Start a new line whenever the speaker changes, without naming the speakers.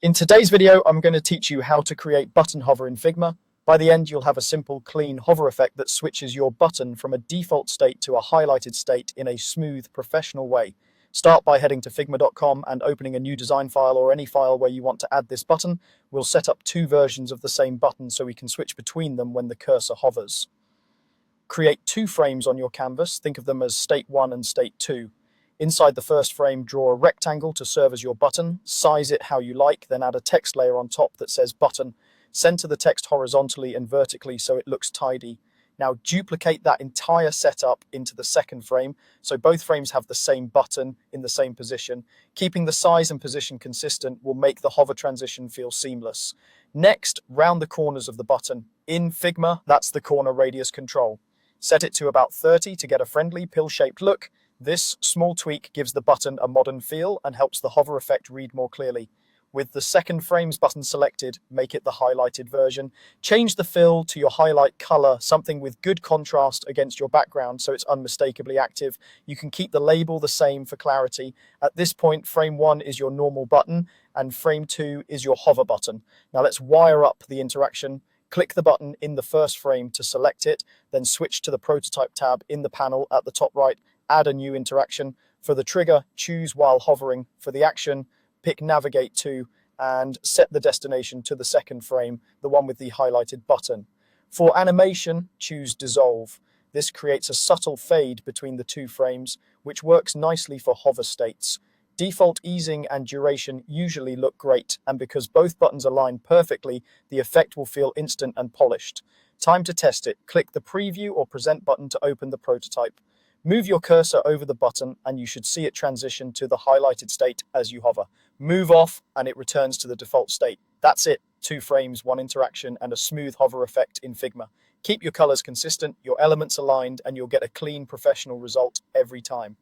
In today's video, I'm going to teach you how to create button hover in Figma. By the end, you'll have a simple, clean hover effect that switches your button from a default state to a highlighted state in a smooth, professional way. Start by heading to figma.com and opening a new design file or any file where you want to add this button. We'll set up two versions of the same button so we can switch between them when the cursor hovers. Create two frames on your canvas. Think of them as state 1 and state 2. Inside the first frame, draw a rectangle to serve as your button, size it how you like, then add a text layer on top that says button. Center the text horizontally and vertically so it looks tidy. Now duplicate that entire setup into the second frame, so both frames have the same button in the same position. Keeping the size and position consistent will make the hover transition feel seamless. Next, round the corners of the button. In Figma, that's the corner radius control. Set it to about 30 to get a friendly pill-shaped look. This small tweak gives the button a modern feel and helps the hover effect read more clearly. With the second frame's button selected, make it the highlighted version. Change the fill to your highlight color, something with good contrast against your background so it's unmistakably active. You can keep the label the same for clarity. At this point, frame 1 is your normal button and frame 2 is your hover button. Now let's wire up the interaction. Click the button in the first frame to select it, then switch to the prototype tab in the panel at the top right. Add a new interaction. For the trigger, choose while hovering. For the action, pick navigate to and set the destination to the second frame, the one with the highlighted button. For animation, choose dissolve. This creates a subtle fade between the two frames, which works nicely for hover states. Default easing and duration usually look great, and because both buttons align perfectly, the effect will feel instant and polished. Time to test it. Click the preview or present button to open the prototype. Move your cursor over the button and you should see it transition to the highlighted state as you hover. Move off and it returns to the default state. That's it. 2 frames, 1 interaction, and a smooth hover effect in Figma. Keep your colors consistent, your elements aligned, and you'll get a clean, professional result every time.